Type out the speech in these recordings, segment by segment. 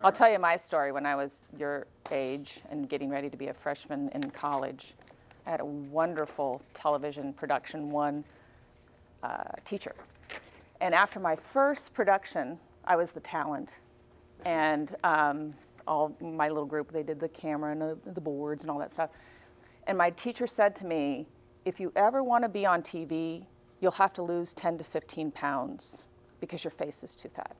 I'll tell you my story. When I was your age and getting ready to be a freshman in college, I had a wonderful television production one teacher. And after my first production, I was the talent. And all my little group, they did the camera and the boards and all that stuff. And my teacher said to me, if you ever want to be on TV, you'll have to lose 10 to 15 pounds because your face is too fat.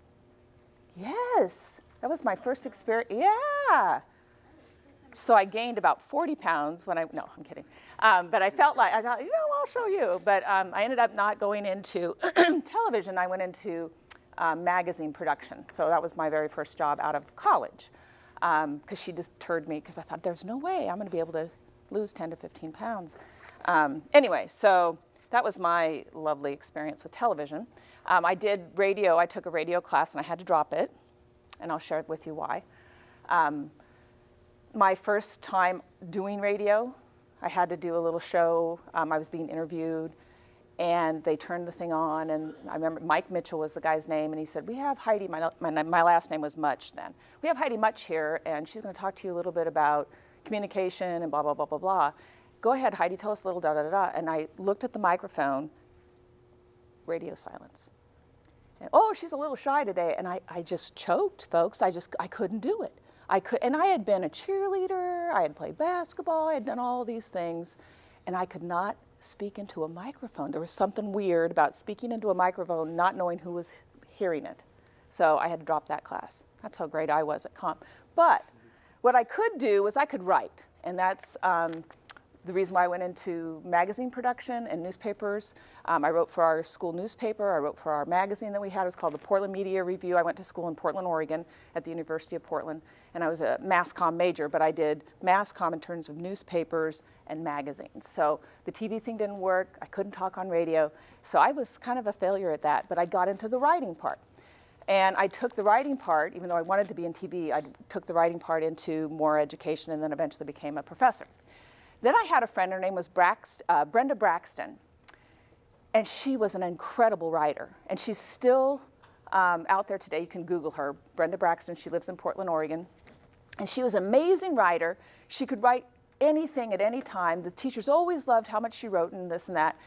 Yes, that was my first experience. Yeah. So I gained about 40 pounds when no, I'm kidding. But I thought, I'll show you. But I ended up not going into television. I went into magazine production. So that was my very first job out of college. Because she deterred me because I thought, there's no way I'm going to be able to lose 10 to 15 pounds. Anyway, so that was my lovely experience with television. I did radio. I took a radio class and I had to drop it. And I'll share with you why. My first time doing radio, I had to do a little show. I was being interviewed, and they turned the thing on, and I remember Mike Mitchell was the guy's name, and he said, we have Heidi, my last name was Much then. We have Heidi Much here, and she's going to talk to you a little bit about communication and blah, blah, blah, blah, blah. Go ahead, Heidi, tell us a little da, da, da, da. And I looked at the microphone, radio silence. And, oh, she's a little shy today, and I just choked, folks. I couldn't do it. And I had been a cheerleader, I had played basketball, I had done all these things, and I could not speak into a microphone. There was something weird about speaking into a microphone, not knowing who was hearing it. So I had to drop that class. That's how great I was at comp. But what I could do was I could write, and that's the reason why I went into magazine production and newspapers. I wrote for our school newspaper. I wrote for our magazine that we had. It was called the Portland Media Review. I went to school in Portland, Oregon at the University of Portland. And I was a mass comm major, but I did mass comm in terms of newspapers and magazines. So the TV thing didn't work. I couldn't talk on radio. So I was kind of a failure at that, but I got into the writing part. And I took the writing part, even though I wanted to be in TV, I took the writing part into more education and then eventually became a professor. Then I had a friend, her name was Brenda Braxton, and she was an incredible writer. And she's still out there today. You can Google her, Brenda Braxton. She lives in Portland, Oregon. And she was an amazing writer. She could write anything at any time. The teachers always loved how much she wrote and this and that.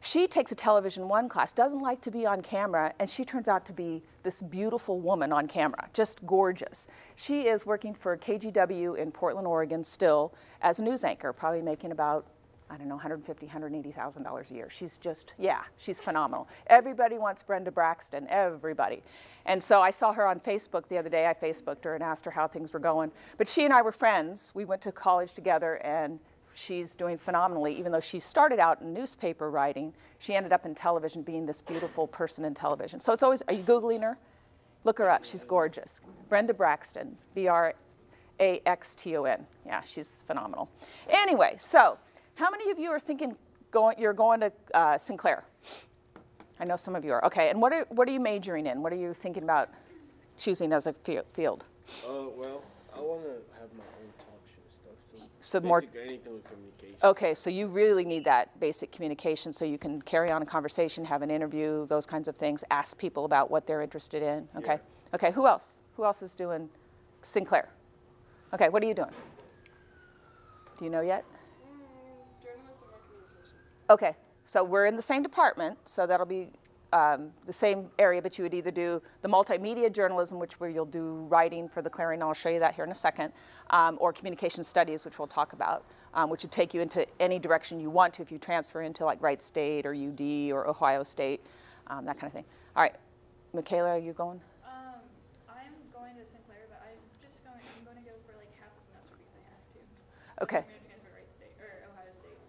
She takes a television one class, doesn't like to be on camera, and she turns out to be this beautiful woman on camera, just gorgeous. She is working for KGW in Portland, Oregon still as a news anchor, probably making about, I don't know, $150,000, $180,000 a year. She's just, yeah, she's phenomenal. Everybody wants Brenda Braxton, everybody. And so I saw her on Facebook the other day. I Facebooked her and asked her how things were going. But she and I were friends. We went to college together, and she's doing phenomenally. Even though she started out in newspaper writing, she ended up in television being this beautiful person in television. So it's always, are you Googling her? Look her up, she's gorgeous. Brenda Braxton, Braxton. Yeah, she's phenomenal. Anyway, so how many of you are thinking you're going to Sinclair? I know some of you are. Okay, and what are you majoring in? What are you thinking about choosing as a field? Well, I want to have my own talk show stuff. So more anything with communication. Okay, so you really need that basic communication so you can carry on a conversation, have an interview, those kinds of things, ask people about what they're interested in. Okay. Yeah. Okay, who else? Who else is doing Sinclair? Okay, what are you doing? Do you know yet? Journalism or communications. Okay, so we're in the same department, so that'll be the same area, but you would either do the multimedia journalism, where you'll do writing for the Clarion, I'll show you that here in a second, or communication studies, which we'll talk about, which would take you into any direction you want to if you transfer into like Wright State or UD or Ohio State, that kind of thing. All right, Michaela, are you going? I'm going to Sinclair, but I'm going to go for like half a semester because I have to. Okay. I'm going to transfer Wright State or Ohio State.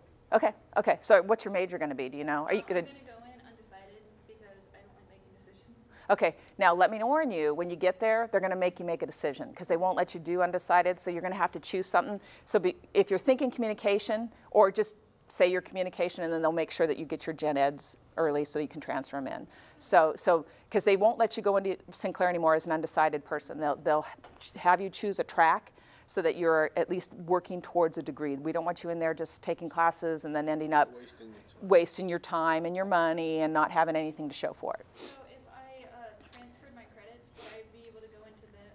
Okay. So what's your major going to be? Do you know? Are you going to? I'm going to go in undecided because I don't like making decisions. Okay, now let me warn you, when you get there, they're going to make you make a decision because they won't let you do undecided, so you're going to have to choose something. So if you're thinking communication, or just say your communication, and then they'll make sure that you get your gen eds early so you can transfer them in. So because they won't let you go into Sinclair anymore as an undecided person. They'll have you choose a track so that you're at least working towards a degree. We don't want you in there just taking classes and then ending up wasting your time and your money and not having anything to show for it. So if I transferred my credits, would I be able to go into their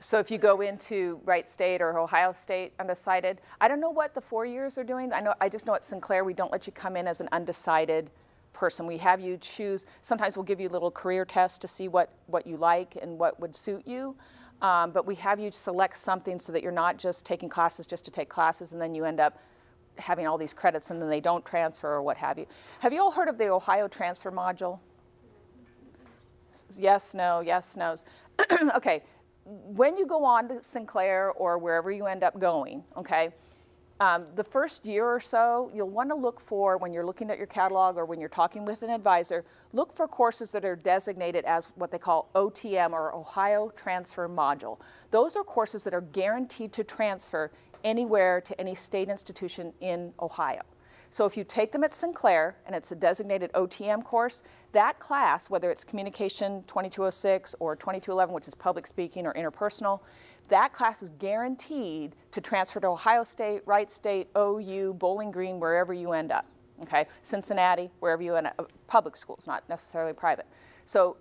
So if you go into Wright State or Ohio State undecided, I don't know what the 4 years are doing. I just know at Sinclair we don't let you come in as an undecided person. We have you choose. Sometimes we'll give you a little career test to see what you like and what would suit you. But we have you select something so that you're not just taking classes just to take classes and then you end up having all these credits and then they don't transfer or what have you. Have you all heard of the Ohio transfer module? Yes, no, yes, no's. Okay. When you go on to Sinclair or wherever you end up going, okay, the first year or so, you'll want to look for, when you're looking at your catalog or when you're talking with an advisor, look for courses that are designated as what they call OTM or Ohio Transfer Module. Those are courses that are guaranteed to transfer anywhere to any state institution in Ohio. So if you take them at Sinclair and it's a designated OTM course, that class, whether it's Communication 2206 or 2211, which is public speaking or interpersonal, that class is guaranteed to transfer to Ohio State, Wright State, OU, Bowling Green, wherever you end up, okay? Cincinnati, wherever you end up, public schools, not necessarily private. So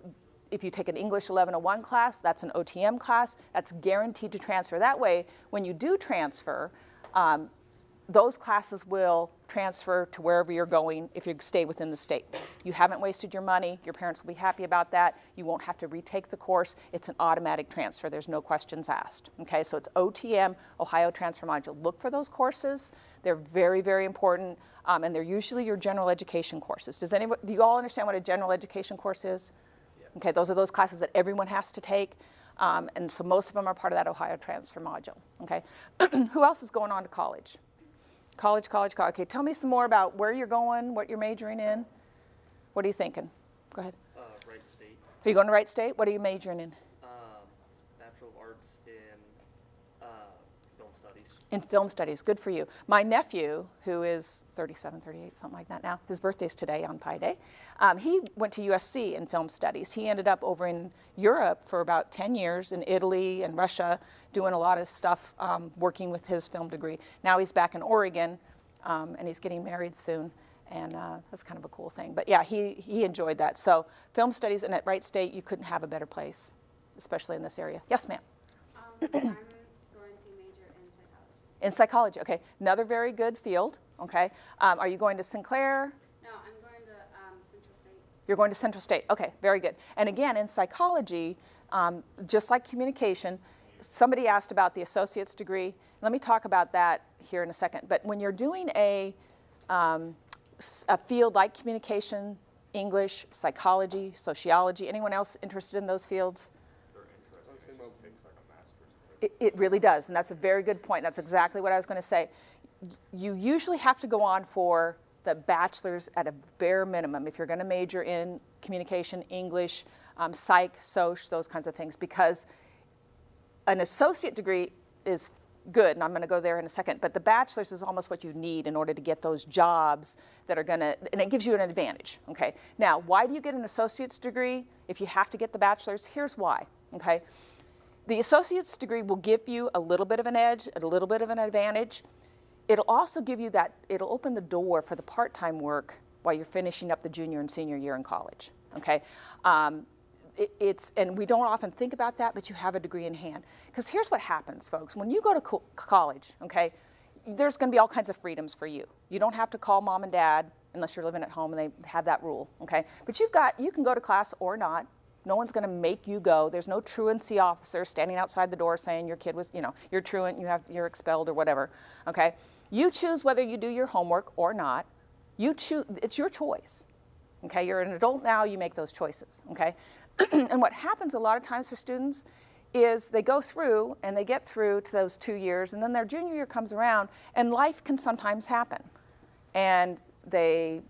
if you take an English 1101 class, that's an OTM class, that's guaranteed to transfer. That way, when you do transfer, those classes will transfer to wherever you're going if you stay within the state. You haven't wasted your money. Your parents will be happy about that. You won't have to retake the course. It's an automatic transfer. There's no questions asked. Okay, so it's OTM, Ohio Transfer Module. Look for those courses. They're very, very important, and they're usually your general education courses. Do you all understand what a general education course is? Yeah. Okay, those are those classes that everyone has to take. And so most of them are part of that Ohio Transfer Module. Okay, who else is going on to college? College. Okay, tell me some more about where you're going, what you're majoring in. What are you thinking? Go ahead. Wright State. Are you going to Wright State? What are you majoring in? Bachelor of Arts in Film Studies. In film studies, good for you. My nephew, who is 37, 38, something like that now, his birthday's today on Pi Day, he went to USC in film studies. He ended up over in Europe for about 10 years, in Italy and Russia, doing a lot of stuff, working with his film degree. Now he's back in Oregon, and he's getting married soon, and that's kind of a cool thing. But yeah, he enjoyed that. So film studies, and at Wright State, you couldn't have a better place, especially in this area. Yes, ma'am? I'm going to major in psychology. In psychology, okay. Another very good field, okay. Are you going to Sinclair? No, I'm going to Central State. You're going to Central State, okay, very good. And again, in psychology, just like communication, somebody asked about the associate's degree. Let me talk about that here in a second. But when you're doing a field like communication, English, psychology, sociology, anyone else interested in those fields? It really does, and that's a very good point. That's exactly what I was going to say. You usually have to go on for the bachelor's at a bare minimum if you're going to major in communication, English, psych, soc, those kinds of things, because an associate degree is good, and I'm going to go there in a second, but the bachelor's is almost what you need in order to get those jobs that are going to, and it gives you an advantage, okay? Now, why do you get an associate's degree if you have to get the bachelor's? Here's why, okay? The associate's degree will give you a little bit of an edge, a little bit of an advantage. It'll also give you that, it'll open the door for the part-time work while you're finishing up the junior and senior year in college, okay? And we don't often think about that, but you have a degree in hand. Because here's what happens, folks. When you go to college, okay, there's going to be all kinds of freedoms for you. You don't have to call mom and dad unless you're living at home and they have that rule, okay? But you can go to class or not. No one's going to make you go. There's no truancy officer standing outside the door saying your kid was, you're truant, you're expelled or whatever, okay? You choose whether you do your homework or not. You choose, it's your choice, okay? You're an adult now, you make those choices, okay? And what happens a lot of times for students is they go through and they get through to those 2 years, and then their junior year comes around, and life can sometimes happen. And their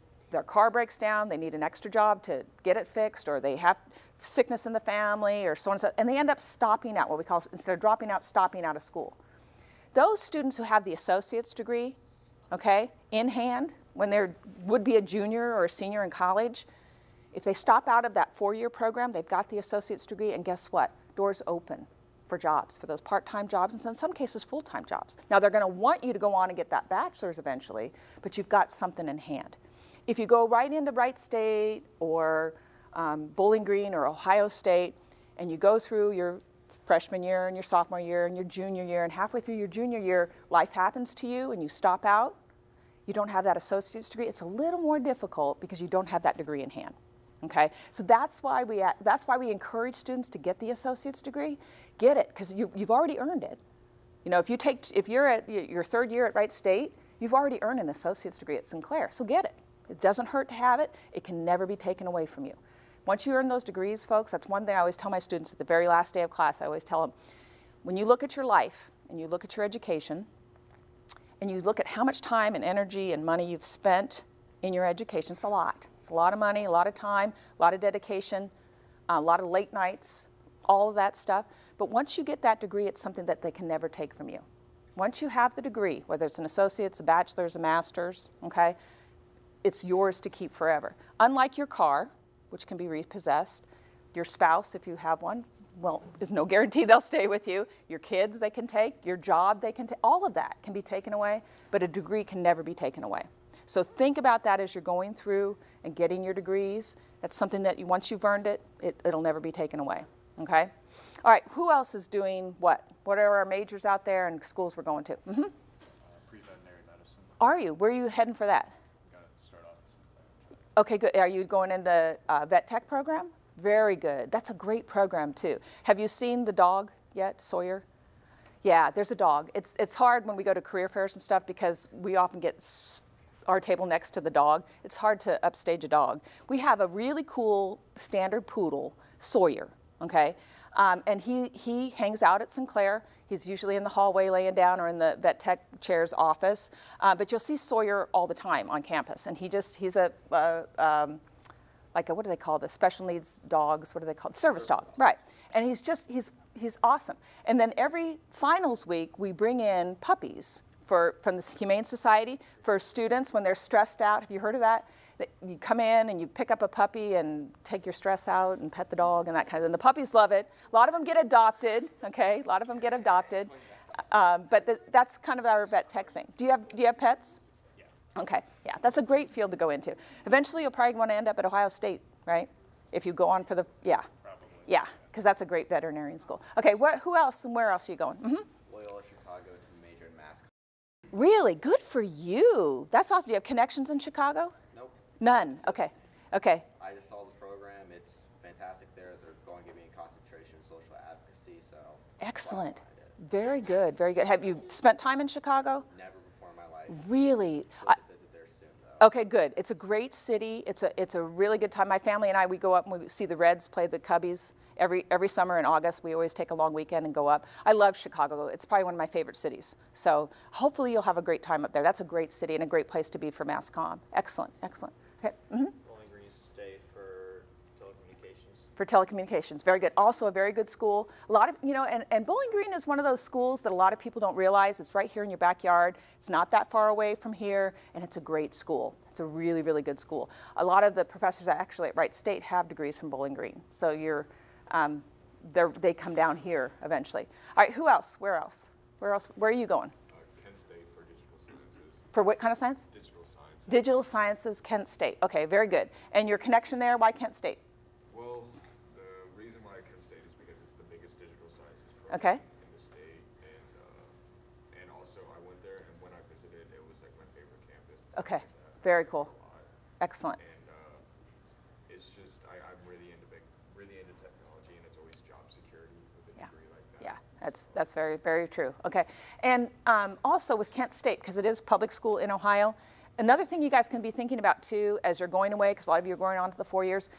car breaks down, they need an extra job to get it fixed, or they have sickness in the family, or so on and so on, and they end up stopping out, what we call, instead of dropping out, stopping out of school. Those students who have the associate's degree, okay, in hand, when they would be a junior or a senior in college, if they stop out of that 4-year program, they've got the associate's degree, and guess what? Doors open for jobs, for those part-time jobs, and in some cases, full-time jobs. Now, they're going to want you to go on and get that bachelor's eventually, but you've got something in hand. If you go right into Wright State or Bowling Green or Ohio State, and you go through your freshman year and your sophomore year and your junior year, and halfway through your junior year, life happens to you and you stop out, you don't have that associate's degree, it's a little more difficult because you don't have that degree in hand. Okay, so that's why we encourage students to get the associate's degree. Get it, because you've already earned it. You know, if you're at your third year at Wright State, you've already earned an associate's degree at Sinclair. So get it. It doesn't hurt to have it. It can never be taken away from you. Once you earn those degrees, folks, that's one thing I always tell my students at the very last day of class. I always tell them, when you look at your life and you look at your education, and you look at how much time and energy and money you've spent in your education, it's a lot. It's a lot of money, a lot of time, a lot of dedication, a lot of late nights, all of that stuff. But once you get that degree, it's something that they can never take from you. Once you have the degree, whether it's an associate's, a bachelor's, a master's, okay, it's yours to keep forever. Unlike your car, which can be repossessed, your spouse, if you have one, well, there's no guarantee they'll stay with you. Your kids they can take, your job they can take, all of that can be taken away, but a degree can never be taken away. So think about that as you're going through and getting your degrees. That's something that once you've earned it, it'll never be taken away, okay? All right, who else is doing what? What are our majors out there and schools we're going to? Mm-hmm. Pre-veterinary medicine. Are you? Where are you heading for that? Got to start off at Sinclair. Okay, good. Are you going in the vet tech program? Very good. That's a great program too. Have you seen the dog yet, Sawyer? Yeah, there's a dog. It's hard when we go to career fairs and stuff because we often get our table next to the dog. It's hard to upstage a dog. We have a really cool standard poodle, Sawyer, okay? And he hangs out at Sinclair. He's usually in the hallway laying down or in the vet tech chair's office. But you'll see Sawyer all the time on campus. And he's a what do they call this? Special needs dogs, what do they call it? Service dog, right. And he's awesome. And then every finals week, we bring in puppies from the Humane Society for students when they're stressed out. Have you heard of that? You come in and you pick up a puppy and take your stress out and pet the dog and that kind of thing. And the puppies love it. A lot of them get adopted, okay? A lot of them get adopted. But that's kind of our vet tech thing. Do you have pets? Yeah. Okay, yeah, that's a great field to go into. Eventually you'll probably want to end up at Ohio State, right? If you go on for yeah. Probably. Yeah, because that's a great veterinarian school. Okay, who else and where else are you going? Mm-hmm. Loyola Chicago to major in mass. Really? Good for you. That's awesome. Do you have connections in Chicago? Nope. None. Okay. Okay. I just saw the program. It's fantastic there. They're going to give me a concentration in social advocacy, so. Excellent. that's what I did. Very good. Very good. Have you spent time in Chicago? Never before in my life. Really? Supposed to visit there soon, though. Okay, good. It's a great city. It's a really good time. My family and I, we go up and we see the Reds play the Cubbies every summer in August. We always take a long weekend and go up. I love Chicago. It's probably one of my favorite cities. So hopefully you'll have a great time up there. That's a great city and a great place to be for Mass Comm. Excellent, excellent. Okay. Mm-hmm. Bowling Green State for telecommunications. For telecommunications, very good. Also a very good school. A lot of, and Bowling Green is one of those schools that a lot of people don't realize. It's right here in your backyard. It's not that far away from here, and it's a great school. It's a really, really good school. A lot of the professors actually at Wright State have degrees from Bowling Green. So they come down here eventually. All right, who else? Where else? Where are you going? Kent State for digital sciences. For what kind of science? Digital sciences. Digital sciences, Kent State. Okay, very good. And your connection there, why Kent State? Well, the reason why Kent State is because it's the biggest digital sciences Okay. program in the state, and also I went there, and when I visited, it was like my favorite campus. Okay, very cool. A lot. Excellent. And it's just I'm really into technology, and it's always job security with a Yeah. degree like that. Yeah, that's very, very true. Okay, and also with Kent State, because it is public school in Ohio, another thing you guys can be thinking about too as you're going away, because a lot of you are going on to the 4 years,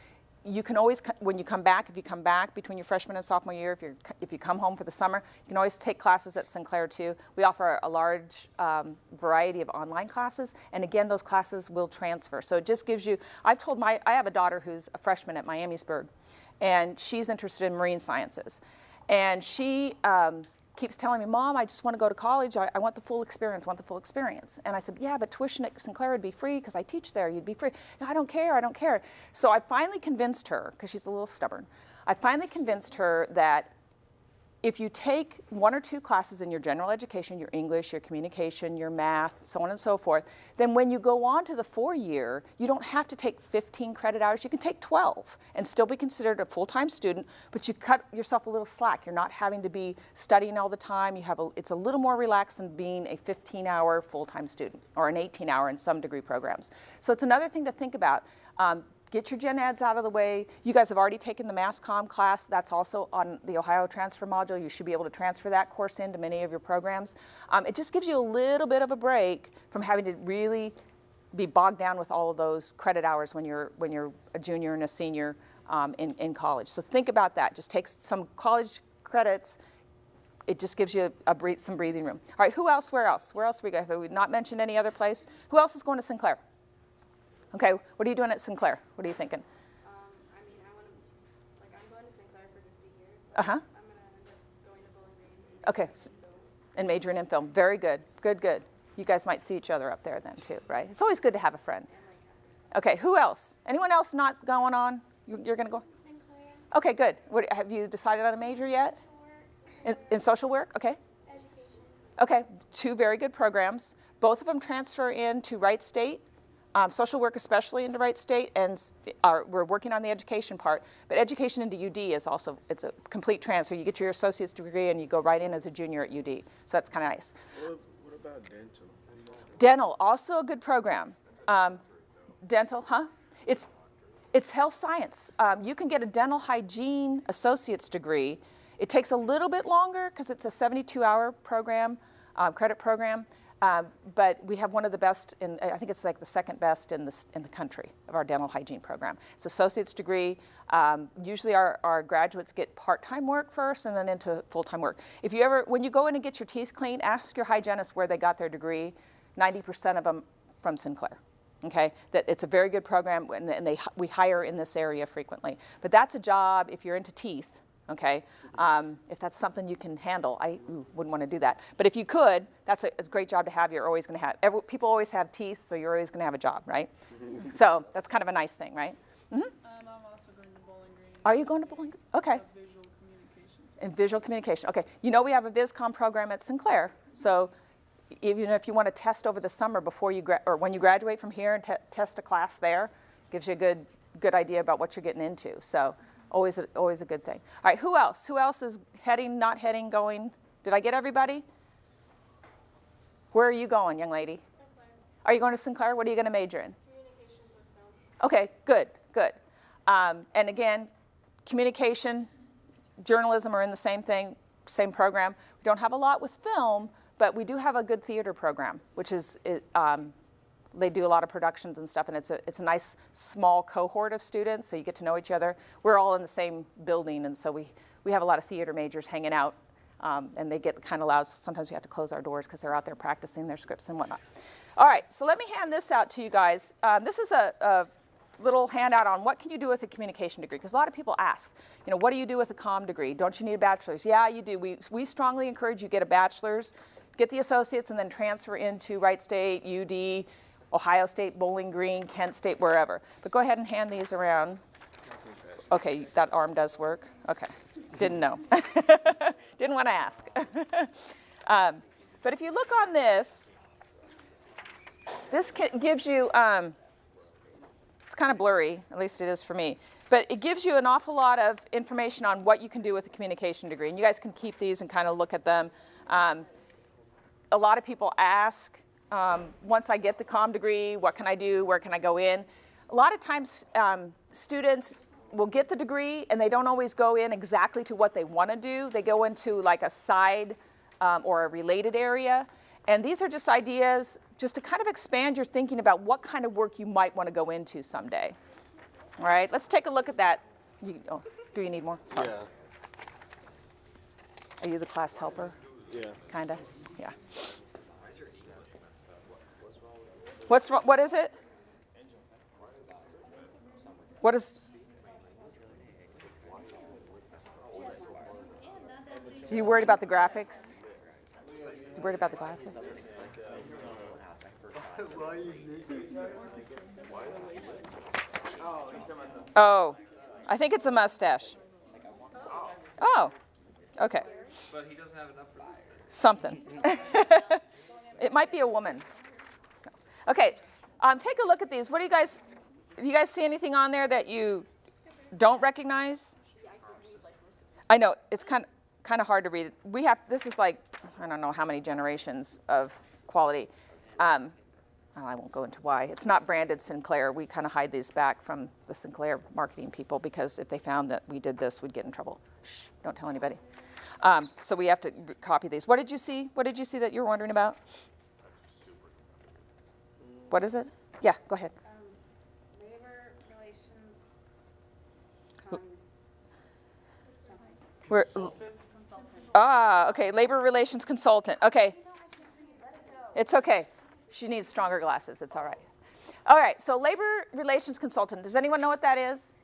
you can always, when you come back, if you come back between your freshman and sophomore year, if you come home for the summer, you can always take classes at Sinclair too. We offer a large variety of online classes, and again, those classes will transfer. So it just gives you, I have a daughter who's a freshman at Miamisburg, and she's interested in marine sciences. And she keeps telling me, Mom, I just want to go to college. I want the full experience, And I said, yeah, but tuition at Sinclair would be free because I teach there. You'd be free. No, I don't care. So I finally convinced her, because she's a little stubborn, I finally convinced her that if you take 1 or 2 classes in your general education, your English, your communication, your math, so on and so forth, then when you go on to the 4-year, you don't have to take 15 credit hours. You can take 12 and still be considered a full-time student, but you cut yourself a little slack. You're not having to be studying all the time. It's a little more relaxed than being a 15-hour full-time student or an 18-hour in some degree programs. So it's another thing to think about. Get your gen eds out of the way. You guys have already taken the Mass Comm class. That's also on the Ohio transfer module. You should be able to transfer that course into many of your programs. It just gives you a little bit of a break from having to really be bogged down with all of those credit hours when you're a junior and a senior in college. So think about that. Just take some college credits. It just gives you some breathing room. All right, who else? Where else? Where else are we going? Have we not mentioned any other place? Who else is going to Sinclair? Okay, what are you doing at Sinclair? What are you thinking? I mean, I'm going to Sinclair for just a year. Uh-huh. I'm going to end up going to Bowling Green. Okay, and majoring in film. Very good, good, good. You guys might see each other up there then too, right? It's always good to have a friend. Okay, who else? Anyone else not going on? You're going to go? Sinclair. Okay, good. Have you decided on a major yet? In social work? Okay. Education. Okay, 2 very good programs. Both of them transfer into Wright State. Social work especially into Wright State, and we're working on the education part. But education into UD is also, it's a complete transfer. You get your associate's degree and you go right in as a junior at UD. So that's kind of nice. What about dental? Dental, also a good program. Dental, huh? It's health science. You can get a dental hygiene associate's degree. It takes a little bit longer because it's a 72-hour program, credit program. But we have one of the best, I think it's like the second best in the country of our dental hygiene program. It's associate's degree. Usually our graduates get part-time work first and then into full-time work. When you go in and get your teeth cleaned, ask your hygienist where they got their degree. 90% of them from Sinclair. Okay, that it's a very good program, and we hire in this area frequently. But that's a job if you're into teeth. Okay, if that's something you can handle, I wouldn't want to do that. But if you could, it's a great job to have. You're always going to have, people always have teeth, so you're always going to have a job, right? So that's kind of a nice thing, right? Mm-hmm. I'm also going to Bowling Green. Are you going to Bowling Green? Okay. Visual communication. And visual communication. Okay, you know we have a VisCom program at Sinclair, so even if you want to test over the summer before or when you graduate from here and test a class there, gives you a good idea about what you're getting into. So. Always a good thing. All right, who else? Who else is heading, not heading, going? Did I get everybody? Where are you going, young lady? Sinclair. Are you going to Sinclair? What are you going to major in? Communications with film. Okay, good, good. And again, communication, journalism are in the same thing, same program. We don't have a lot with film, but we do have a good theater program, which is, they do a lot of productions and stuff, and it's a nice small cohort of students, so you get to know each other. We're all in the same building, and so we have a lot of theater majors hanging out, and they get kind of loud. Sometimes we have to close our doors because they're out there practicing their scripts and whatnot. All right, so let me hand this out to you guys. This is a little handout on what can you do with a communication degree, because a lot of people ask, what do you do with a comm degree? Don't you need a bachelor's? Yeah, you do. We strongly encourage you get a bachelor's, get the associates, and then transfer into Wright State, UD, Ohio State, Bowling Green, Kent State, wherever. But go ahead and hand these around. Okay, that arm does work. Okay, didn't know. Didn't want to ask. But if you look on this gives you, it's kind of blurry, at least it is for me, but it gives you an awful lot of information on what you can do with a communication degree. And you guys can keep these and kind of look at them. A lot of people ask, once I get the comm degree, what can I do? Where can I go in? A lot of times students will get the degree and they don't always go in exactly to what they want to do. They go into like a side or a related area. And these are just ideas just to kind of expand your thinking about what kind of work you might want to go into someday. All right, let's take a look at that. Do you need more? Sorry. Yeah. Are you the class helper? Yeah. Kind of? Yeah. What's wrong? What is it? What is? Are you worried about the graphics? You worried about the glasses? Oh, Oh, I think it's a mustache. Oh, Okay, But he doesn't have enough for that. something. It might be a woman. Okay, take a look at these. What do you guys see anything on there that you don't recognize? I know, it's kind of hard to read. This is like, I don't know how many generations of quality. I won't go into why. It's not branded Sinclair. We kind of hide these back from the Sinclair marketing people because if they found that we did this, we'd get in trouble. Shh, don't tell anybody. So we have to copy these. What did you see? What did you see that you were wondering about? What is it? Yeah, go ahead. Labor relations. We're, okay, labor relations consultant. Okay. It's okay. She needs stronger glasses. It's all right. All right, so labor relations consultant. Does anyone know what that is?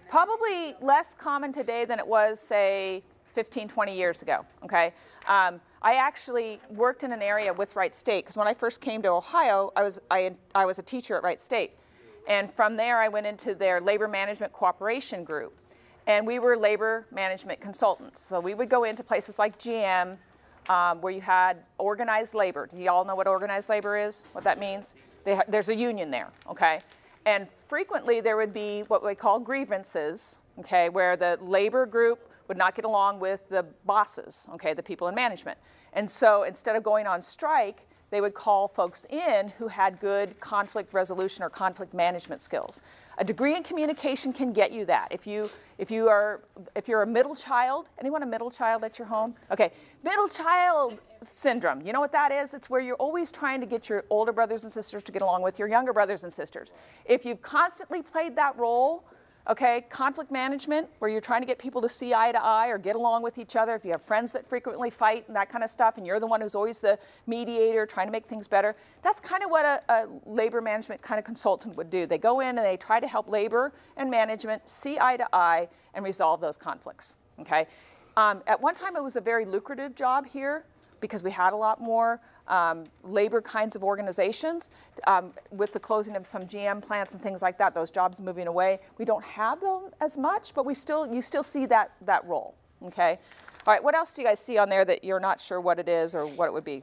Probably less common today than it was, say, 15, 20 years ago, okay? I actually worked in an area with Wright State, because when I first came to Ohio, I was a teacher at Wright State. And from there, I went into their labor management cooperation group. And we were labor management consultants. So we would go into places like GM, where you had organized labor. Do you all know what organized labor is, what that means? There's a union there, okay? And frequently there would be what we call grievances, okay, where the labor group would not get along with the bosses, okay, the people in management. And so instead of going on strike, they would call folks in who had good conflict resolution or conflict management skills. A degree in communication can get you that. If you're a middle child, anyone a middle child at your home? Okay, middle child syndrome. You know what that is? It's where you're always trying to get your older brothers and sisters to get along with your younger brothers and sisters. If you've constantly played that role, okay, conflict management, where you're trying to get people to see eye to eye or get along with each other, if you have friends that frequently fight and that kind of stuff, and you're the one who's always the mediator trying to make things better, that's kind of what a labor management kind of consultant would do. They go in and they try to help labor and management see eye to eye and resolve those conflicts, okay? At one time, it was a very lucrative job here because we had a lot more labor kinds of organizations. With the closing of some GM plants and things like that, those jobs moving away, we don't have them as much, but you still see that role, okay? All right, what else do you guys see on there that you're not sure what it is or what it would be?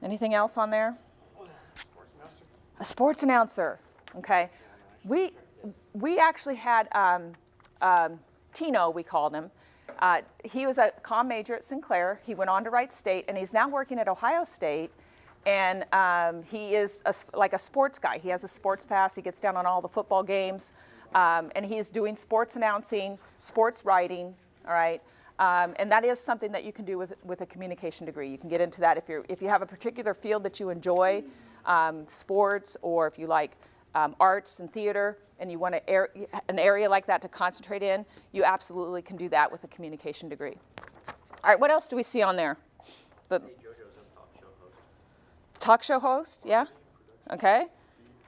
Anything else on there? A sports announcer, okay. We actually had Tino, we called him. He was a comm major at Sinclair. He went on to Wright State, and he's now working at Ohio State. And he is like a sports guy. He has a sports pass. He gets down on all the football games, and he's doing sports announcing, sports writing. All right, and that is something that you can do with a communication degree. You can get into that if you have a particular field that you enjoy, sports, or if you like arts and theater, and you want an area like that to concentrate in, you absolutely can do that with a communication degree. All right, what else do we see on there? Talk show host, yeah? Okay,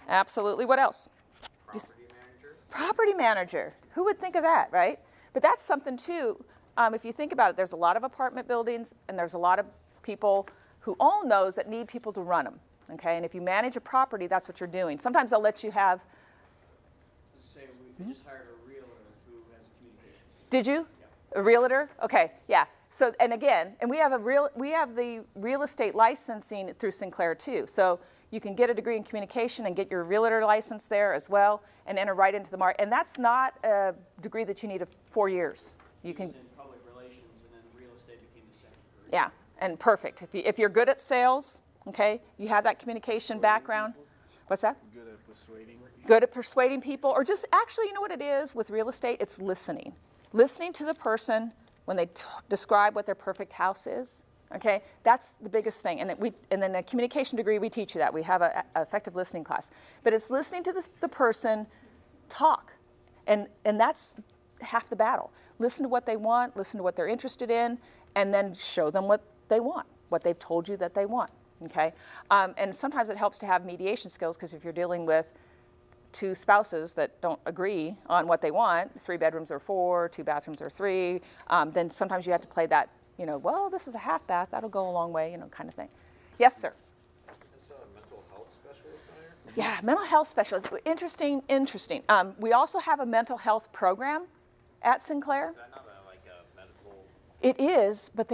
absolutely. What else? Property manager. Who would think of that, right? But that's something too. If you think about it, there's a lot of apartment buildings and there's a lot of people who own those that need people to run them, okay? And if you manage a property, that's what you're doing. Sometimes they'll let you have. We just hired a realtor who has a communications. Did you? Yeah. A realtor? Okay, yeah. So, and again, and we have the real estate licensing through Sinclair too. So you can get a degree in communication and get your realtor license there as well and enter right into the market. And that's not a degree that you need 4 years. You can. In public relations, and then real estate became the second degree. Yeah, and perfect. If you're good at sales, okay, you have that communication background. What's that? Good at persuading. Good at persuading people, or just actually, you know what it is with real estate? It's listening. Listening to the person when they describe what their perfect house is, okay? That's the biggest thing. And then a communication degree, we teach you that. We have an effective listening class. But it's listening to the person talk. And that's half the battle. Listen to what they want, listen to what they're interested in, and then show them what they want, what they've told you that they want, okay? And sometimes it helps to have mediation skills, because if you're dealing with two spouses that don't agree on what they want, 3 bedrooms or 4, 2 bathrooms or 3, then sometimes you have to play that, well, this is a half bath, that'll go a long way, kind of thing. Yes, sir? Is a mental health specialist on here? Yeah, mental health specialist. Interesting. We also have a mental health program at Sinclair. Is that not like a It is, but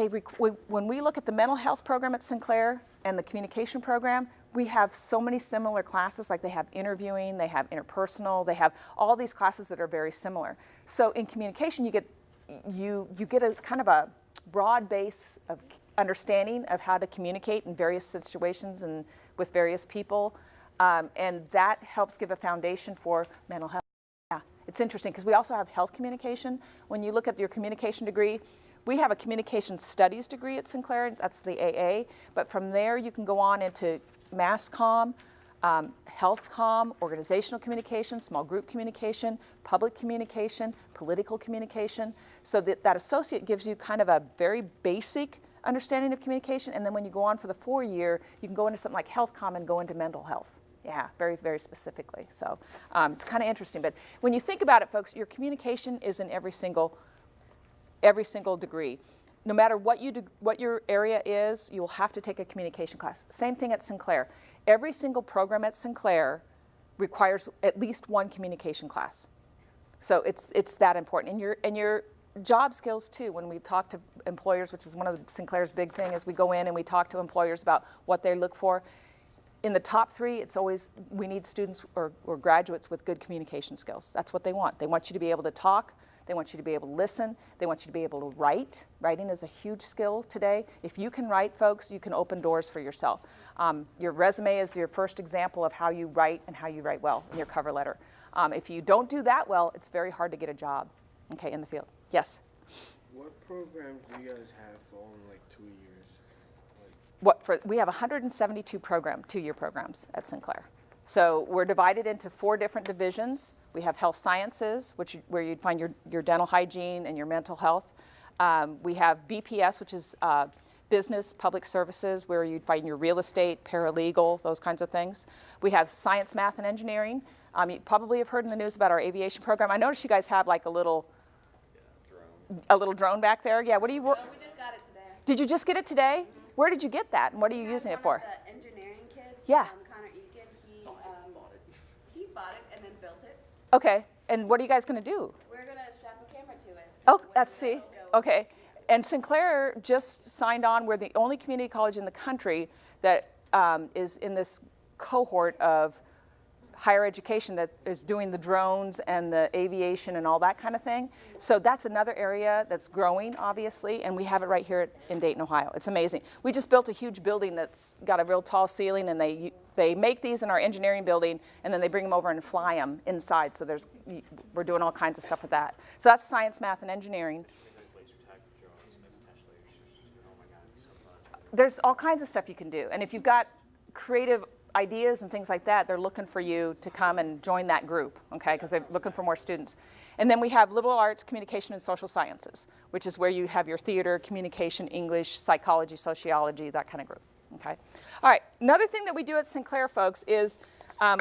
when we look at the mental health program at Sinclair and the communication program, we have so many similar classes. Like they have interviewing, they have interpersonal, they have all these classes that are very similar. So in communication, you get a kind of a broad base of understanding of how to communicate in various situations and with various people, and that helps give a foundation for mental health. Yeah, it's interesting because we also have health communication. When you look at your communication degree, we have a communication studies degree at Sinclair, that's the AA, but from there you can go on into mass comm, health comm, organizational communication, small group communication, public communication, political communication. So that associate gives you kind of a very basic understanding of communication, and then when you go on for the 4-year, you can go into something like health comm and go into mental health. Yeah, very, very specifically. So it's kind of interesting. But when you think about it, folks, your communication is in every single degree. No matter what your area is, you will have to take a communication class. Same thing at Sinclair. Every single program at Sinclair requires at least one communication class. So it's that important. And your job skills too. When we talk to employers, which is one of Sinclair's big thing, is we go in and we talk to employers about what they look for. In the top 3, it's always we need students or graduates with good communication skills. That's what they want. They want you to be able to talk. They want you to be able to listen. They want you to be able to write. Writing is a huge skill today. If you can write, folks, you can open doors for yourself. Your resume is your first example of how you write and how you write well in your cover letter. If you don't do that well, it's very hard to get a job, okay, in the field. Yes? What programs do you guys have for only like 2 years? We have 172 2-year programs at Sinclair. So we're divided into 4 different divisions. We have health sciences, where you'd find your dental hygiene and your mental health. We have BPS, which is business, public services, where you'd find your real estate, paralegal, those kinds of things. We have science, math, and engineering. You probably have heard in the news about our aviation program. I noticed you guys have like a little drone back there. Yeah, what do you? No, we just got it today. Did you just get it today? Mm-hmm. Where did you get that, and what are you using it for? One of the engineering kids, Yeah. Connor Eakin, he bought it and then built it. Okay, and what are you guys going to do? We're gonna strap a camera to it. Oh, let's see. Okay, and Sinclair just signed on. We're the only community college in the country that is in this cohort of higher education that is doing the drones and the aviation and all that kind of thing. So that's another area that's growing, obviously, and we have it right here in Dayton, Ohio. It's amazing. We just built a huge building that's got a real tall ceiling, and they make these in our engineering building, and then they bring them over and fly them inside. So we're doing all kinds of stuff with that. So that's science, math, and engineering. There's all kinds of stuff you can do, and if you've got creative ideas and things like that, they're looking for you to come and join that group, okay, because they're looking for more students. And then we have liberal arts, communication, and social sciences, which is where you have your theater, communication, English, psychology, sociology, that kind of group, okay? All right, another thing that we do at Sinclair, folks, is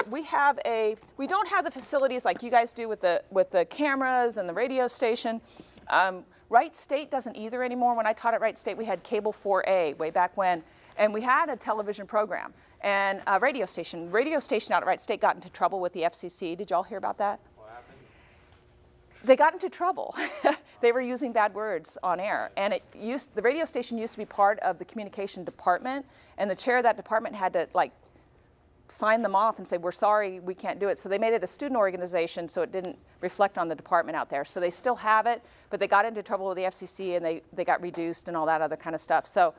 we don't have the facilities like you guys do with the cameras and the radio station. Wright State doesn't either anymore. When I taught at Wright State, we had Cable 4A way back when, and we had a television program. And a radio station out at Wright State got into trouble with the FCC. Did y'all hear about that? What happened? They got into trouble. They were using bad words on air. And the radio station used to be part of the communication department, and the chair of that department had to sign them off and say, we're sorry, we can't do it. So they made it a student organization so it didn't reflect on the department out there. So they still have it, but they got into trouble with the FCC, and they got reduced and all that other kind of stuff. So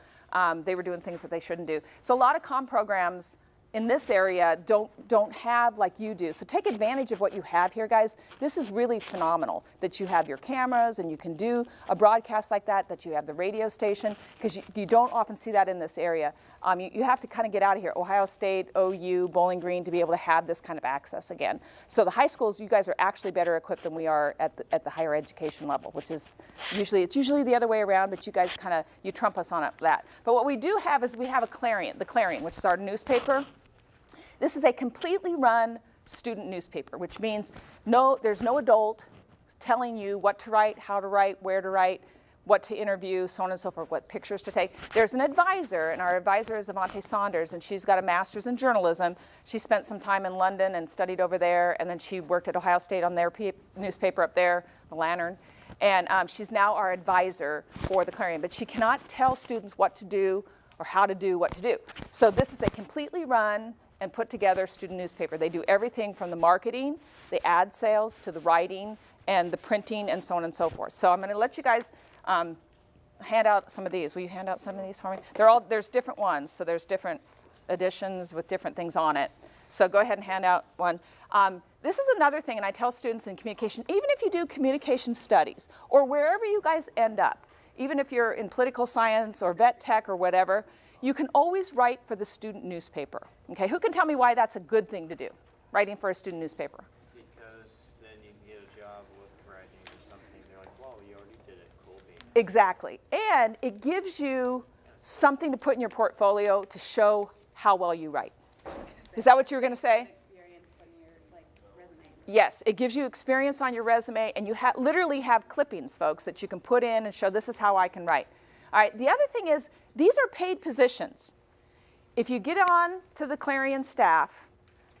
they were doing things that they shouldn't do. So a lot of comm programs in this area don't have like you do. So take advantage of what you have here, guys. This is really phenomenal that you have your cameras and you can do a broadcast like that you have the radio station, because you don't often see that in this area. You have to kind of get out of here. Ohio State, OU, Bowling Green, to be able to have this kind of access again. So the high schools, you guys are actually better equipped than we are at the higher education level, which is usually the other way around, but you guys you trump us on that. But what we do have is we have the Clarion, which is our newspaper. This is a completely run student newspaper, which means there's no adult telling you what to write, how to write, where to write, what to interview, so on and so forth, what pictures to take. There's an advisor, and our advisor is Avante Saunders, and she's got a master's in journalism. She spent some time in London and studied over there, and then she worked at Ohio State on their newspaper up there, the Lantern. And she's now our advisor for the Clarion, but she cannot tell students what to do or how to do what to do. So this is a completely run and put together student newspaper. They do everything from the marketing, the ad sales, to the writing, and the printing, and so on and so forth. So I'm going to let you guys hand out some of these. Will you hand out some of these for me? There's different ones, so there's different editions with different things on it. So go ahead and hand out one. This is another thing, and I tell students in communication, even if you do communication studies, or wherever you guys end up, even if you're in political science or vet tech or whatever, you can always write for the student newspaper. Okay, who can tell me why that's a good thing to do, writing for a student newspaper? Because then you can get a job with writing or something. They're like, "Whoa, you already did it. Cool beans." Exactly, and it gives you something to put in your portfolio to show how well you write. Is that what you were going to say? Experience when you're like resume. Yes, it gives you experience on your resume, and you literally have clippings, folks, that you can put in and show this is how I can write. All right, the other thing is these are paid positions. If you get on to the Clarion staff,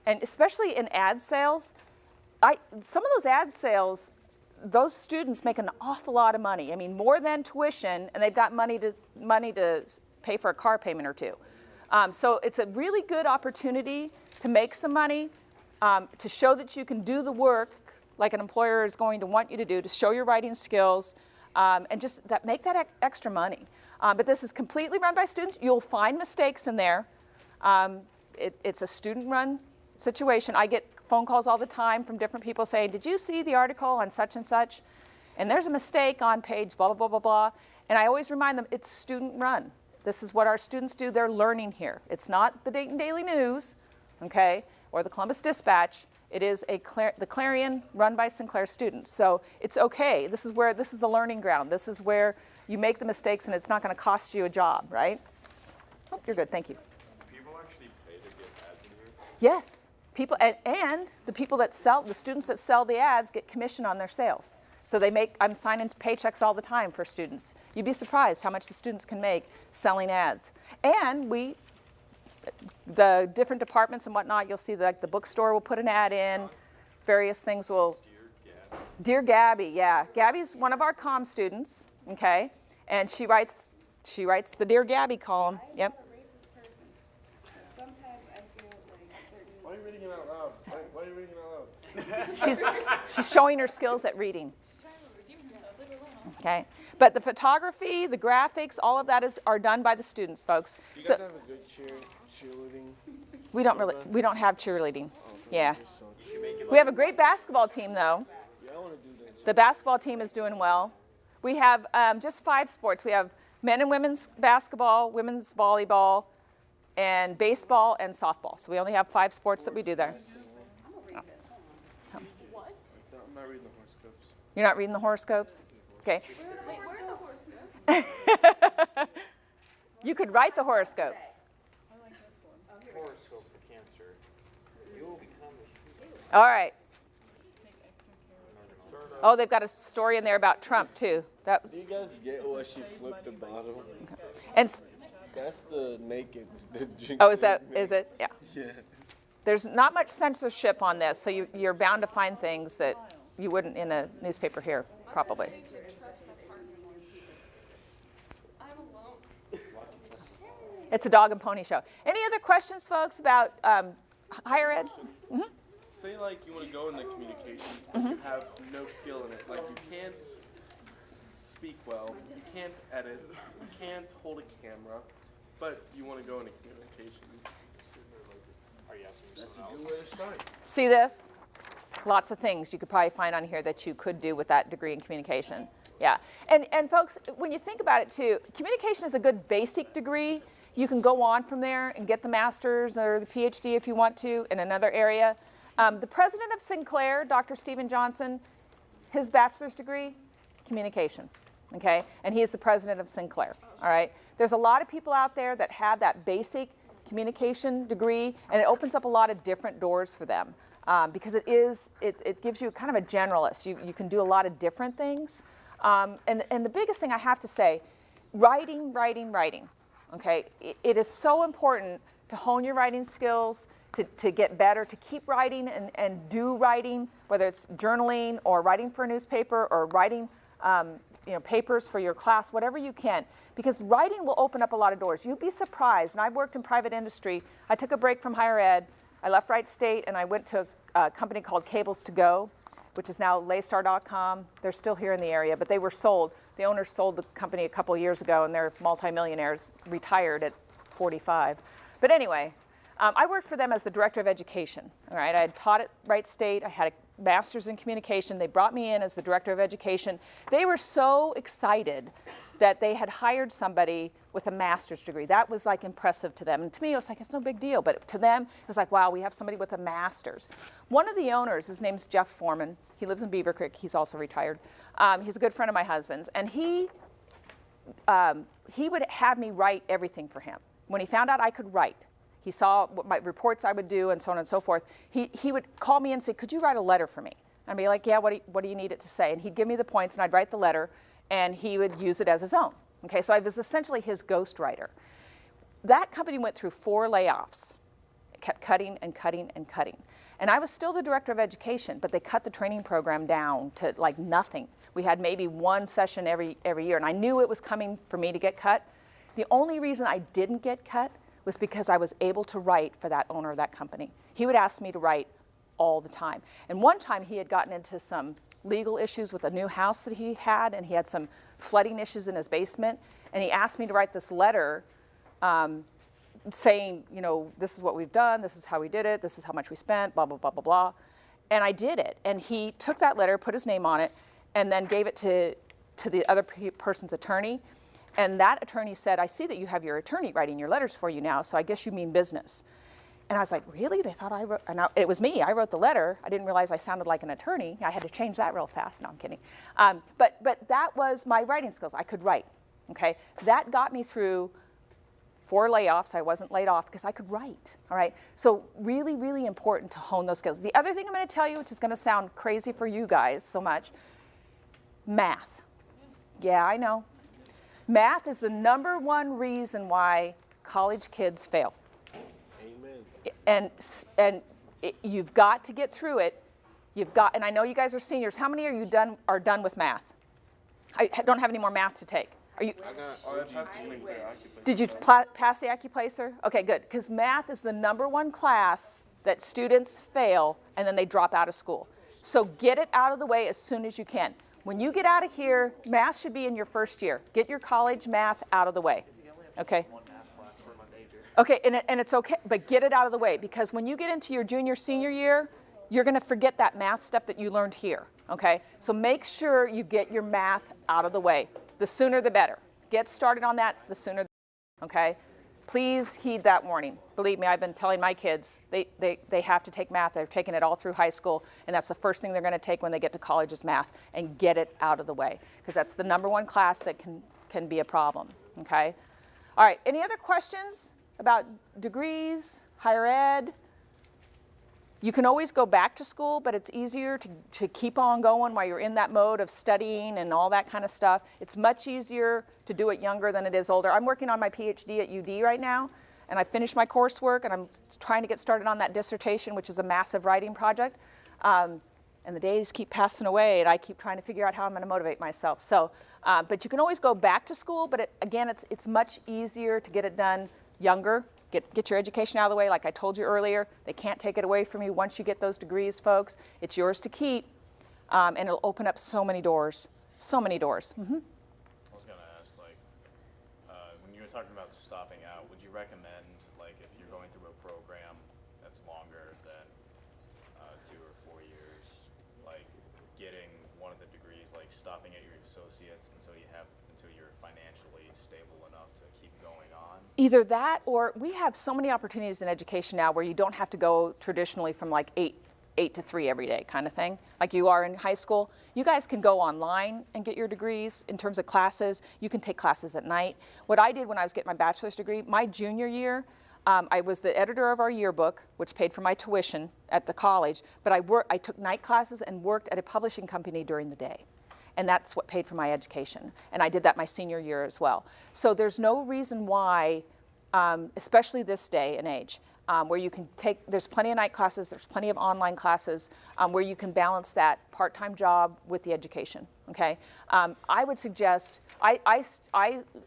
and especially in ad sales, some of those ad sales, those students make an awful lot of money. I mean, more than tuition, and they've got money to pay for a car payment or two. So it's a really good opportunity to make some money, to show that you can do the work like an employer is going to want you to do, to show your writing skills, and just make that extra money. But this is completely run by students. You'll find mistakes in there. It's a student-run situation. I get phone calls all the time from different people saying, "Did you see the article on such and such? And there's a mistake on page blah, blah, blah, blah, blah." And I always remind them, it's student-run. This is what our students do. They're learning here. It's not the Dayton Daily News, okay, or the Columbus Dispatch. It is the Clarion run by Sinclair students. So it's okay. This is the learning ground. This is where you make the mistakes and it's not going to cost you a job, right? Oh, you're good. Thank you. People actually pay to get ads in here? Yes. People, and the people that sell, the students that sell the ads get commission on their sales. So I'm signing paychecks all the time for students. You'd be surprised how much the students can make selling ads. And the different departments and whatnot, you'll see the bookstore will put an ad in, various things will. Dear Gabby, yeah. Gabby's one of our comm students, okay? And she writes the Dear Gabby column. Yep. I'm a racist person. Sometimes I feel like certain. Why are you reading it out loud? Why are you reading it out loud? She's showing her skills at reading. Okay, but the photography, the graphics, all of that are done by the students, folks. You So guys have a good cheerleading? we don't have cheerleading. Yeah, You should make it we have a great basketball team though. Yeah, I want to do that. The basketball team is doing well. We have just 5 sports. We have men and women's basketball, women's volleyball, and baseball and softball. So we only have 5 sports that we do there. I'm not reading the horoscopes. You're not reading the horoscopes? Okay. Wait, where are the horoscopes? You could write the horoscopes. I like this one. horoscope for Cancer. You will become All right. Take extra care of Oh, they've got a story in there about Trump too. That Do you was, guys get what she flipped the bottom? and That's the naked. The drink oh, is naked. it? Yeah. Yeah. There's not much censorship on this, so you're bound to find things that you wouldn't in a newspaper here, probably. It's a dog and pony show. Any other questions, folks, about higher ed? Say like you want to go into communications, but you have no skill in it. Like you can't speak well, you can't edit, you can't hold a camera, but you want to go into communications. Are you asking That's someone a else? good way to start. See this? Lots of things you could probably find on here that you could do with that degree in communication. Yeah, and folks, when you think about it too, communication is a good basic degree. You can go on from there and get the master's or the PhD if you want to in another area. The president of Sinclair, Dr. Stephen Johnson, his bachelor's degree, communication, okay? And he is the president of Sinclair, all right? There's a lot of people out there that have that basic communication degree, and it opens up a lot of different doors for them because it gives you kind of a generalist. You can do a lot of different things. And the biggest thing I have to say, writing. Okay, it is so important to hone your writing skills, to get better, to keep writing and do writing, whether it's journaling or writing for a newspaper or writing papers for your class, whatever you can, because writing will open up a lot of doors. You'd be surprised, and I've worked in private industry. I took a break from higher ed. I left Wright State, and I went to a company called Cables to Go, which is now Laystar.com. They're still here in the area, but they were sold. The owners sold the company a couple years ago, and they're multimillionaires, retired at 45. But anyway, I worked for them as the director of education. All right, I had taught at Wright State. I had a master's in communication. They brought me in as the director of education. They were so excited that they had hired somebody with a master's degree. That was like impressive to them. And to me, it was like, it's no big deal. But to them, it was like, wow, we have somebody with a master's. One of the owners, his name's Jeff Foreman. He lives in Beaver Creek. He's also retired. He's a good friend of my husband's. And he would have me write everything for him. When he found out I could write, he saw what my reports I would do and so on and so forth. He would call me and say, could you write a letter for me? And I'd be like, yeah, what do you need it to say? And he'd give me the points, and I'd write the letter, and he would use it as his own. Okay, so I was essentially his ghostwriter. That company went through 4 layoffs. It kept cutting and cutting and cutting. And I was still the director of education, but they cut the training program down to like nothing. We had maybe 1 session every year, and I knew it was coming for me to get cut. The only reason I didn't get cut was because I was able to write for that owner of that company. He would ask me to write all the time. And one time he had gotten into some legal issues with a new house that he had, and he had some flooding issues in his basement, and he asked me to write this letter saying, this is what we've done, this is how we did it, this is how much we spent, blah, blah, blah, blah, blah. And I did it. And he took that letter, put his name on it, and then gave it to the other person's attorney. And that attorney said, I see that you have your attorney writing your letters for you now, so I guess you mean business. And I was like, really? They thought I wrote, and it was me. I wrote the letter. I didn't realize I sounded like an attorney. I had to change that real fast. No, I'm kidding. But that was my writing skills. I could write, okay? That got me through 4 layoffs. I wasn't laid off because I could write, all right? So really, really important to hone those skills. The other thing I'm going to tell you, which is going to sound crazy for you guys so much, math. Yeah, I know. Math is the #1 reason why college kids fail. Amen. And you've got to get through it. And I know you guys are seniors. How many are done with math? I don't have any more math to take. Are you? Did you pass the AccuPlacer? Okay, good. Because math is the #1 class that students fail and then they drop out of school. So get it out of the way as soon as you can. When you get out of here, math should be in your first year. Get your college math out of the way. Okay? Okay, and it's okay, but get it out of the way, because when you get into your junior, senior year, you're going to forget that math stuff that you learned here, okay? So make sure you get your math out of the way. The sooner the better. Get started on that, the sooner the better, okay? Please heed that warning. Believe me, I've been telling my kids, they have to take math. They've taken it all through high school, and that's the first thing they're going to take when they get to college is math, and get it out of the way, because that's the #1 class that can be a problem, okay? All right, any other questions about degrees, higher ed? You can always go back to school, but it's easier to keep on going while you're in that mode of studying and all that kind of stuff. It's much easier to do it younger than it is older. I'm working on my PhD at UD right now, and I finished my coursework, and I'm trying to get started on that dissertation, which is a massive writing project. And the days keep passing away, and I keep trying to figure out how I'm going to motivate myself. So, but you can always go back to school, but again, it's much easier to get it done younger. Get your education out of the way. Like I told you earlier, they can't take it away from you once you get those degrees, folks. It's yours to keep, and it'll open up so many doors. So many doors. Mm-hmm. I was going to ask, when you were talking about stopping out, would you recommend, if you're going through a program that's longer than 2 or 4 years, getting one of the degrees, stopping at your associates until you're financially stable enough to keep going on? Either that, or we have so many opportunities in education now where you don't have to go traditionally from 8 to 3 every day kind of thing, like you are in high school. You guys can go online and get your degrees in terms of classes. You can take classes at night. What I did when I was getting my bachelor's degree, my junior year, I was the editor of our yearbook, which paid for my tuition at the college, but I took night classes and worked at a publishing company during the day. And that's what paid for my education. And I did that my senior year as well. So there's no reason why, especially this day and age, where you can there's plenty of night classes, there's plenty of online classes, where you can balance that part-time job with the education. Okay, I would suggest, I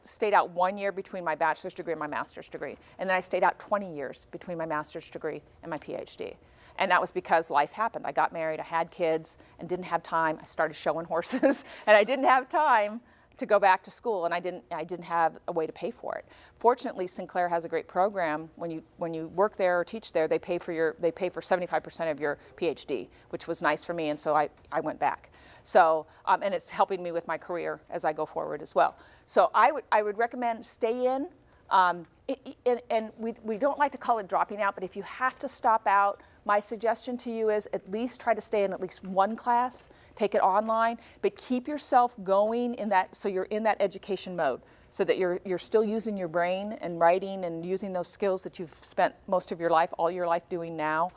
stayed out 1 year between my bachelor's degree and my master's degree, and then I stayed out 20 years between my master's degree and my PhD. And that was because life happened. I got married, I had kids, and didn't have time. I started showing horses, and I didn't have time to go back to school, and I didn't have a way to pay for it. Fortunately, Sinclair has a great program. When you work there or teach there, they pay for 75% of your PhD, which was nice for me, and so I went back. So and it's helping me with my career as I go forward as well. So I would recommend stay in. And we don't like to call it dropping out, but if you have to stop out, my suggestion to you is at least try to stay in at least one class, take it online, but keep yourself going in that, so you're in that education mode, so that you're still using your brain and writing and using those skills that you've spent most of your life, all your life doing now,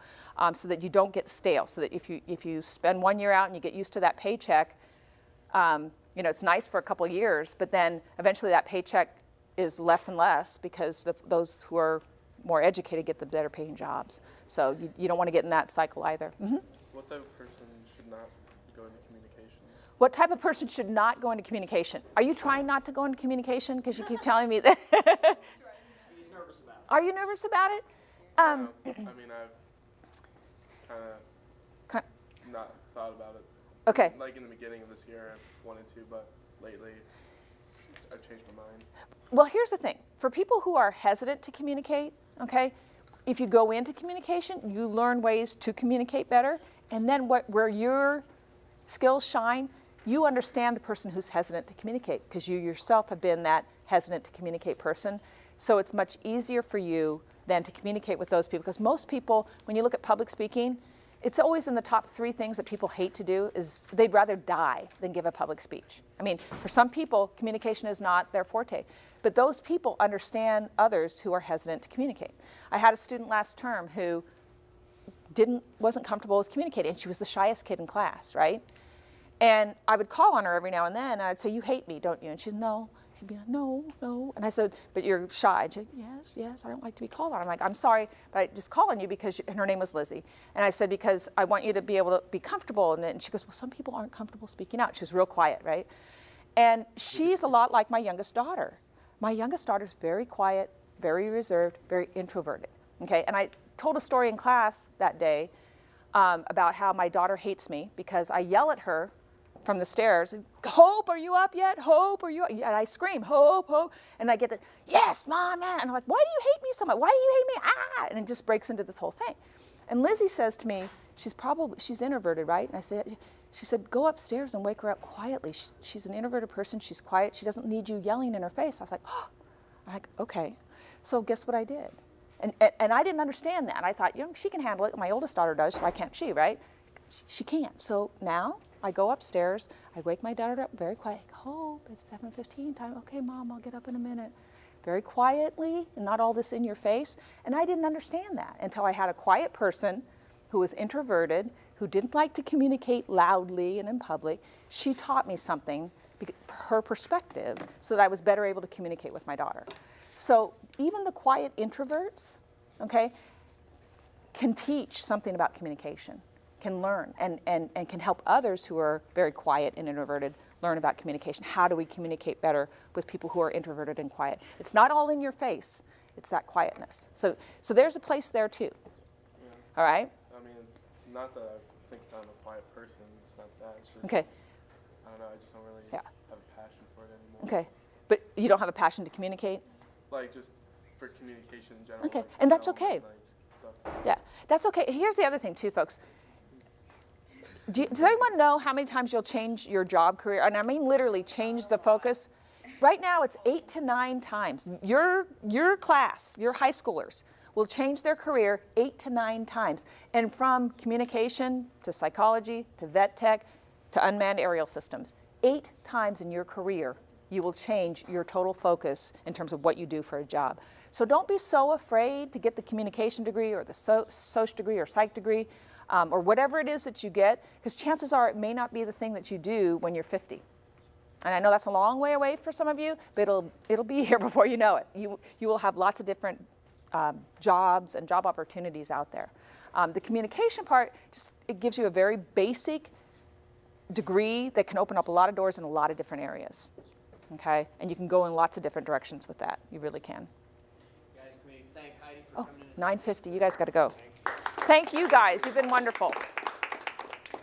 so that you don't get stale, so that if you spend 1 year out and you get used to that paycheck, it's nice for a couple of years, but then eventually that paycheck is less and less because those who are more educated get the better paying jobs. So you don't want to get in that cycle either. Mm-hmm. What type of person should not go into communications? What type of person should not go into communication? Are you trying not to go into communication? Because you keep telling me that. He's nervous about it. Are you nervous about it? I mean, I've kind of not thought about it. Okay. Like in the beginning of this year, I wanted to, but lately I've changed my mind. Well, here's the thing. For people who are hesitant to communicate, okay, if you go into communication, you learn ways to communicate better, and then where your skills shine, you understand the person who's hesitant to communicate because you yourself have been that hesitant to communicate person. So it's much easier for you than to communicate with those people, because most people, when you look at public speaking, it's always in the top 3 things that people hate to do is they'd rather die than give a public speech. I mean, for some people, communication is not their forte, but those people understand others who are hesitant to communicate. I had a student last term who wasn't comfortable with communicating, and she was the shyest kid in class, right? And I would call on her every now and then, and I'd say, "You hate me, don't you?" And she'd, "No." She'd be like, "No, no." And I said, "But you're shy." She'd, yes, I don't like to be called on. I'm like, "I'm sorry, but I just call on you because," and her name was Lizzie. And I said, "Because I want you to be able to be comfortable." And she goes, "Well, some people aren't comfortable speaking out." She was real quiet, right? And she's a lot like my youngest daughter. My youngest daughter's very quiet, very reserved, very introverted, okay? And I told a story in class that day about how my daughter hates me because I yell at her from the stairs, "Hope, are you up yet? Hope, are you up?" And I scream, "Hope, Hope." And I get the, "Yes, Mom, and I'm like, "Why do you hate me so much? Why do you hate me? Ah!" And it just breaks into this whole thing. And Lizzie says to me, she's introverted, right? And she said, "Go upstairs and wake her up quietly. She's an introverted person, she's quiet, she doesn't need you yelling in her face." I was like, "Oh," I'm like, "Okay." So guess what I did? And I didn't understand that. I thought, she can handle it. My oldest daughter does, why can't she, right? She can't. So now I go upstairs, I wake my daughter up very quiet. "Hope, it's 7:15 time." "Okay, Mom, I'll get up in a minute." Very quietly, and not all this in your face. And I didn't understand that until I had a quiet person who was introverted, who didn't like to communicate loudly and in public. She taught me something, her perspective, so that I was better able to communicate with my daughter. So even the quiet introverts, okay, can teach something about communication, can learn, and can help others who are very quiet and introverted learn about communication. How do we communicate better with people who are introverted and quiet? It's not all in your face, it's that quietness. So there's a place there too. Yeah. All right? I mean, it's not that I think I'm a quiet person. It's not that. It's just, Okay. I don't know, I just don't really Yeah. have a passion for it anymore. Okay. But you don't have a passion to communicate? Like, just for communication in general. Okay, like, and that's film okay. like, stuff. Yeah, that's okay. Here's the other thing too, folks. Does anyone know how many times you'll change your job career? And I mean literally change the focus. Right now it's 8 to 9 times. Your class, your high schoolers, will change their career 8 to 9 times. And from communication to psychology to vet tech to unmanned aerial systems. 8 times in your career you will change your total focus in terms of what you do for a job. So don't be so afraid to get the communication degree or the soc degree or psych degree or whatever it is that you get, because chances are it may not be the thing that you do when you're 50. And I know that's a long way away for some of you, but it'll be here before you know it. You will have lots of different jobs and job opportunities out there. The communication part, it gives you a very basic degree that can open up a lot of doors in a lot of different areas. Okay? And you can go in lots of different directions with that. You really can. Guys, can we thank Heidi for Oh, coming in? 9:50. You guys got to go. Thank you guys. You've been wonderful.